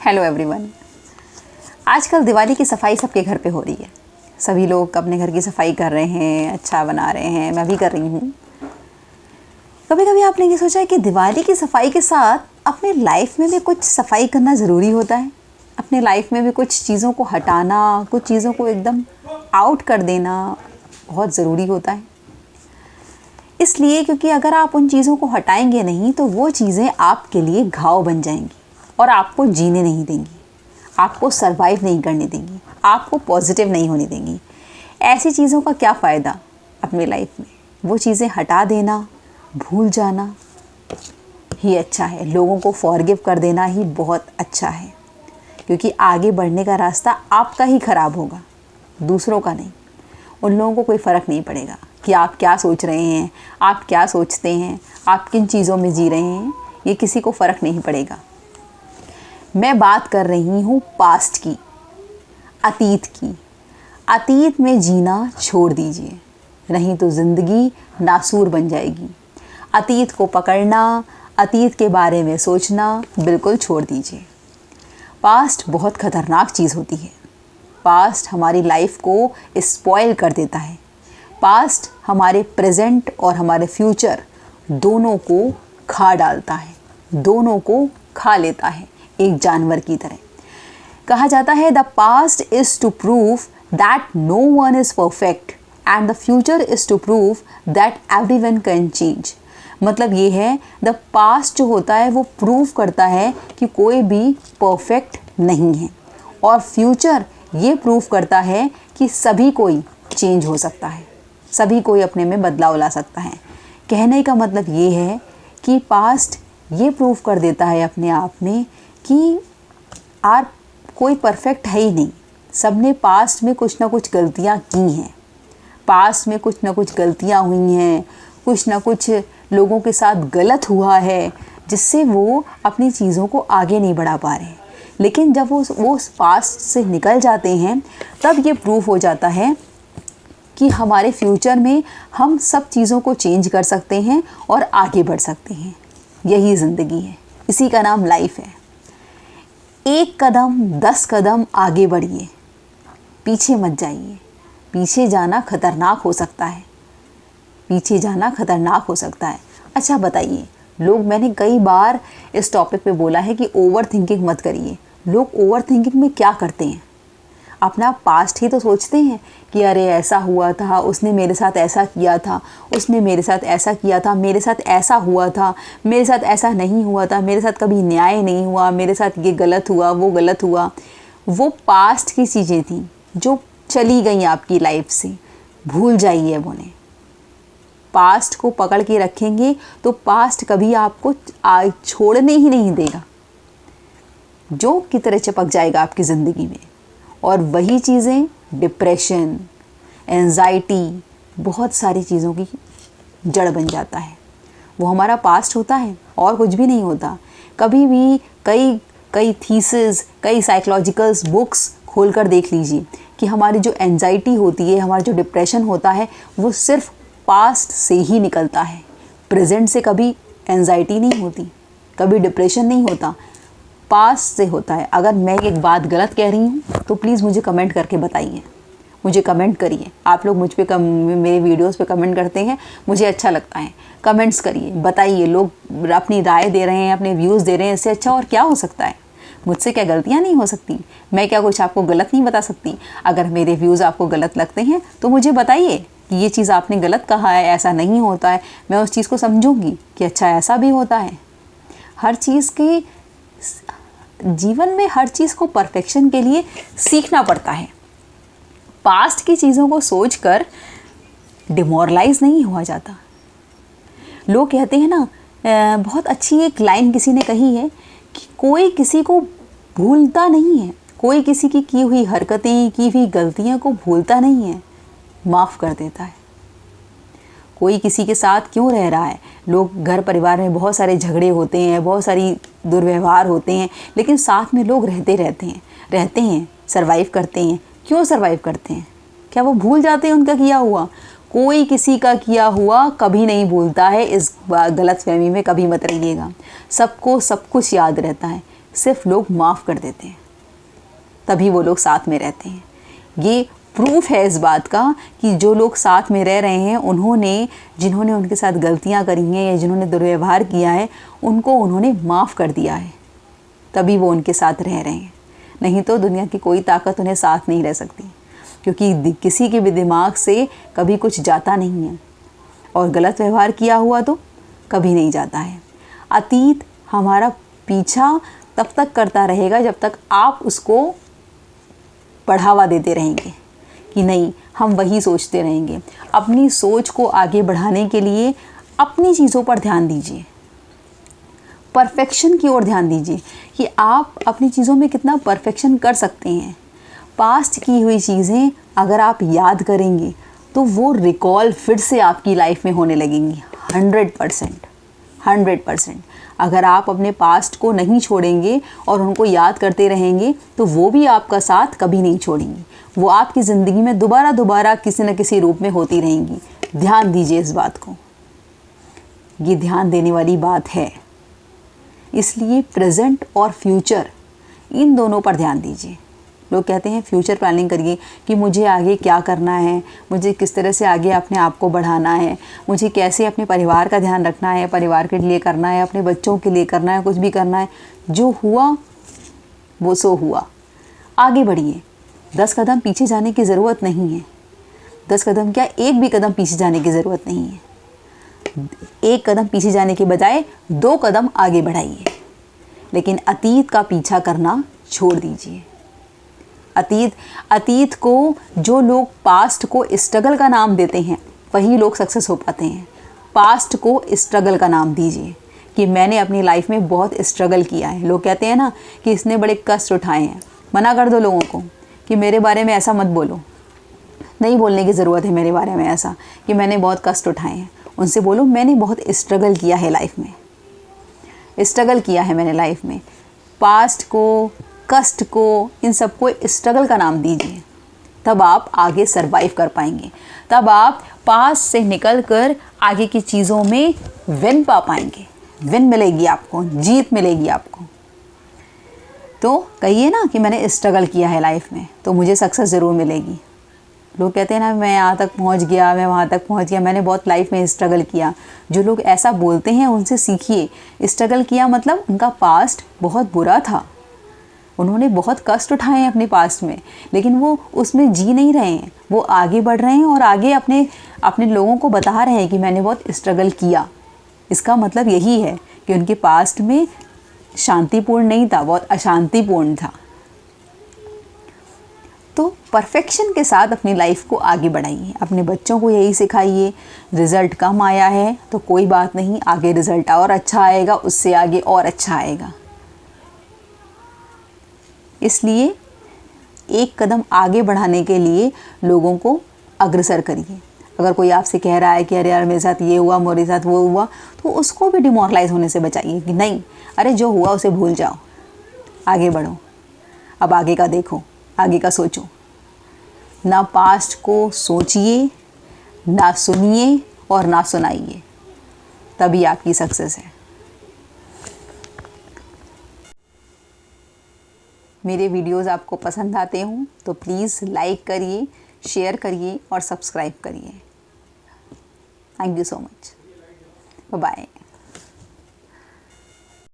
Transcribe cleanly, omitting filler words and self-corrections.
Hello everyone. आजकल दिवाली की सफाई सबके घर पे हो रही है। सभी लोग अपने घर की सफाई कर रहे हैं, अच्छा बना रहे हैं, मैं भी कर रही हूँ। कभी कभी आपने ये सोचा है कि दिवाली की सफाई के साथ अपने लाइफ में भी कुछ सफाई करना ज़रूरी होता है। अपने लाइफ में भी कुछ चीज़ों को हटाना, कुछ चीज़ों को एकदम आउट कर देना बहुत ज़रूरी होता है। इसलिए क्योंकि अगर आप उन चीज़ों को हटाएंगे नहीं तो वो चीज़ें आपके लिए घाव बन जाएंगी और आपको जीने नहीं देंगी, आपको सरवाइव नहीं करने देंगी, आपको पॉजिटिव नहीं होने देंगी। ऐसी चीज़ों का क्या फ़ायदा अपनी लाइफ में। वो चीज़ें हटा देना, भूल जाना ही अच्छा है। लोगों को फॉरगिव कर देना ही बहुत अच्छा है, क्योंकि आगे बढ़ने का रास्ता आपका ही ख़राब होगा, दूसरों का नहीं। उन लोगों को कोई फ़र्क नहीं पड़ेगा कि आप क्या सोच रहे हैं, आप क्या सोचते हैं, आप किन चीज़ों में जी रहे हैं, ये किसी को फ़र्क नहीं पड़ेगा। मैं बात कर रही हूँ पास्ट की, अतीत की। अतीत में जीना छोड़ दीजिए, नहीं तो ज़िंदगी नासूर बन जाएगी। अतीत को पकड़ना, अतीत के बारे में सोचना बिल्कुल छोड़ दीजिए। पास्ट बहुत ख़तरनाक चीज़ होती है। पास्ट हमारी लाइफ को स्पॉइल कर देता है। पास्ट हमारे प्रेजेंट और हमारे फ्यूचर दोनों को खा डालता है, दोनों को खा लेता है एक जानवर की तरह। कहा जाता है the past is to prove that no one is perfect and the future is to prove that everyone can change. मतलब ये है, द पास्ट जो होता है वो प्रूव करता है कि कोई भी परफेक्ट नहीं है, और फ्यूचर ये प्रूव करता है कि सभी कोई चेंज हो सकता है, सभी कोई अपने में बदलाव ला सकता है। कहने का मतलब ये है कि पास्ट ये प्रूव कर देता है अपने आप में कि कोई परफेक्ट है ही नहीं। सब ने पास्ट में कुछ ना कुछ गलतियाँ की हैं, पास्ट में कुछ ना कुछ गलतियाँ हुई हैं, कुछ ना कुछ लोगों के साथ गलत हुआ है, जिससे वो अपनी चीज़ों को आगे नहीं बढ़ा पा रहे हैं। लेकिन जब वो पास्ट से निकल जाते हैं तब ये प्रूव हो जाता है कि हमारे फ्यूचर में हम सब चीज़ों को चेंज कर सकते हैं और आगे बढ़ सकते हैं। यही ज़िंदगी है, इसी का नाम लाइफ है। एक कदम 10 कदम आगे बढ़िए, पीछे मत जाइए। पीछे जाना खतरनाक हो सकता है, पीछे जाना खतरनाक हो सकता है। अच्छा बताइए, मैंने कई बार इस टॉपिक पे बोला है कि ओवर थिंकिंग मत करिए। लोग ओवर थिंकिंग में क्या करते हैं, अपना पास्ट ही तो सोचते हैं कि अरे ऐसा हुआ था, उसने मेरे साथ ऐसा किया था, उसने मेरे साथ ऐसा किया था, मेरे साथ ऐसा हुआ था, मेरे साथ ऐसा नहीं हुआ था, मेरे साथ कभी न्याय नहीं हुआ, मेरे साथ ये गलत हुआ, वो गलत हुआ। वो पास्ट की चीज़ें थी जो चली गई आपकी लाइफ से, भूल जाइए उन्हें। पास्ट को पकड़ के रखेंगे तो पास्ट कभी आपको छोड़ने ही नहीं देगा, जो की तरह चिपक जाएगा आपकी ज़िंदगी में। और वही चीज़ें डिप्रेशन, एंजाइटी, बहुत सारी चीज़ों की जड़ बन जाता है। वो हमारा पास्ट होता है और कुछ भी नहीं होता। कभी भी कई थीसिस, कई साइकोलॉजिकल्स बुक्स खोलकर देख लीजिए कि हमारी जो एंजाइटी होती है, हमारा जो डिप्रेशन होता है, वो सिर्फ पास्ट से ही निकलता है। प्रेजेंट से कभी एंजाइटी नहीं होती, कभी डिप्रेशन नहीं होता, पास्ट से होता है। अगर मैं एक बात गलत कह रही हूँ तो प्लीज़ मुझे कमेंट करके बताइए, मुझे कमेंट करिए। आप लोग मुझ पे मेरे वीडियोस पे कमेंट करते हैं, मुझे अच्छा लगता है। कमेंट्स करिए, बताइए। लोग अपनी राय दे रहे हैं, अपने व्यूज़ दे रहे हैं, इससे अच्छा और क्या हो सकता है। मुझसे क्या गलतियाँ नहीं हो सकती? मैं क्या कुछ आपको गलत नहीं बता सकती? अगर मेरे व्यूज़ आपको गलत लगते हैं तो मुझे बताइए कि ये चीज़ आपने गलत कहा है, ऐसा नहीं होता है। मैं उस चीज़ को समझूंगी कि अच्छा ऐसा भी होता है। हर चीज़ की जीवन में हर चीज़ को परफेक्शन के लिए सीखना पड़ता है। पास्ट की चीज़ों को सोचकर डिमोरलाइज नहीं हुआ जाता। लोग कहते हैं ना, बहुत अच्छी एक लाइन किसी ने कही है कि कोई किसी को भूलता नहीं है, कोई किसी की हुई हरकतें, की हुई गलतियां को भूलता नहीं है, माफ़ कर देता है। कोई किसी के साथ क्यों रह रहा है? लोग घर परिवार में बहुत सारे झगड़े होते हैं, बहुत सारी दुर्व्यवहार होते हैं, लेकिन साथ में लोग रहते हैं, सरवाइव करते हैं। क्यों सरवाइव करते हैं? क्या वो भूल जाते हैं उनका किया हुआ? कोई किसी का किया हुआ कभी नहीं भूलता है। इस गलतफहमी में कभी मत रहिएगा। सबको सब कुछ याद रहता है, सिर्फ लोग माफ़ कर देते हैं, तभी वो लोग साथ में रहते हैं। ये प्रूफ है इस बात का कि जो लोग साथ में रह रहे हैं जिन्होंने उनके साथ गलतियां करी हैं या जिन्होंने दुर्व्यवहार किया है उनको उन्होंने माफ़ कर दिया है, तभी वो उनके साथ रह रहे हैं। नहीं तो दुनिया की कोई ताकत उन्हें साथ नहीं रह सकती, क्योंकि किसी के भी दिमाग से कभी कुछ जाता नहीं है, और गलत व्यवहार किया हुआ तो कभी नहीं जाता है। अतीत हमारा पीछा तब तक करता रहेगा जब तक आप उसको बढ़ावा देते रहेंगे कि नहीं, हम वही सोचते रहेंगे। अपनी सोच को आगे बढ़ाने के लिए अपनी चीज़ों पर ध्यान दीजिए, परफेक्शन की ओर ध्यान दीजिए कि आप अपनी चीज़ों में कितना परफेक्शन कर सकते हैं। पास्ट की हुई चीज़ें अगर आप याद करेंगे तो वो रिकॉल फिर से आपकी लाइफ में होने लगेंगी 100%। अगर आप अपने पास्ट को नहीं छोड़ेंगे और उनको याद करते रहेंगे तो वो भी आपका साथ कभी नहीं छोड़ेंगी, वो आपकी ज़िंदगी में दोबारा किसी न किसी रूप में होती रहेंगी। ध्यान दीजिए इस बात को, ये ध्यान देने वाली बात है। इसलिए प्रेजेंट और फ्यूचर इन दोनों पर ध्यान दीजिए। लोग कहते हैं फ्यूचर प्लानिंग करिए कि मुझे आगे क्या करना है, मुझे किस तरह से आगे अपने आप को बढ़ाना है, मुझे कैसे अपने परिवार का ध्यान रखना है, परिवार के लिए करना है, अपने बच्चों के लिए करना है, कुछ भी करना है। जो हुआ वो सो हुआ, आगे बढ़िए। 10 कदम पीछे जाने की ज़रूरत नहीं है। 10 कदम क्या, एक भी कदम पीछे जाने की ज़रूरत नहीं है। एक कदम पीछे जाने के बजाय 2 कदम आगे बढ़ाइए, लेकिन अतीत का पीछा करना छोड़ दीजिए। अतीत को जो लोग पास्ट को स्ट्रगल का नाम देते हैं वही लोग सक्सेस हो पाते हैं। पास्ट को स्ट्रगल का नाम दीजिए कि मैंने अपनी लाइफ में बहुत स्ट्रगल किया है। लोग कहते हैं ना कि इसने बड़े कष्ट उठाए हैं। मना कर दो लोगों को कि मेरे बारे में ऐसा मत बोलो, नहीं बोलने की ज़रूरत है मेरे बारे में ऐसा कि मैंने बहुत कष्ट उठाए हैं। उनसे बोलो मैंने बहुत स्ट्रगल किया है लाइफ में, स्ट्रगल किया है मैंने लाइफ में। पास्ट को, कष्ट को, इन सबको स्ट्रगल का नाम दीजिए, तब आप आगे सरवाइव कर पाएंगे। तब आप पास्ट से निकलकर आगे की चीज़ों में विन पा पाएंगे। विन मिलेगी आपको, जीत मिलेगी आपको। तो कहिए ना कि मैंने स्ट्रगल किया है लाइफ में तो मुझे सक्सेस ज़रूर मिलेगी। लोग कहते हैं ना मैं यहाँ तक पहुँच गया, मैं वहाँ तक पहुँच गया, मैंने बहुत लाइफ में स्ट्रगल किया। जो लोग ऐसा बोलते हैं उनसे सीखिए। स्ट्रगल किया मतलब उनका पास्ट बहुत बुरा था, उन्होंने बहुत कष्ट उठाए हैं अपने पास्ट में, लेकिन वो उसमें जी नहीं रहे हैं। वो आगे बढ़ रहे हैं और आगे अपने लोगों को बता रहे हैं कि मैंने बहुत स्ट्रगल किया। इसका मतलब यही है कि उनके पास्ट में शांतिपूर्ण नहीं था, बहुत अशांतिपूर्ण था। तो परफेक्शन के साथ अपनी लाइफ को आगे बढ़ाइए। अपने बच्चों को यही सिखाइए। रिज़ल्ट कम आया है तो कोई बात नहीं, आगे रिज़ल्ट और अच्छा आएगा, उससे आगे और अच्छा आएगा। इसलिए एक कदम आगे बढ़ाने के लिए लोगों को अग्रसर करिए। अगर कोई आपसे कह रहा है कि अरे यार मेरे साथ ये हुआ, मेरे साथ वो हुआ, तो उसको भी डिमोरलाइज होने से बचाइए कि नहीं, अरे जो हुआ उसे भूल जाओ, आगे बढ़ो। अब आगे का देखो, आगे का सोचो। ना पास्ट को सोचिए, ना सुनिए और ना सुनाइए, तभी आपकी सक्सेस है। मेरे वीडियोज़ आपको पसंद आते हों तो प्लीज़ लाइक करिए, शेयर करिए और सब्सक्राइब करिए। Thank you so much. Bye bye.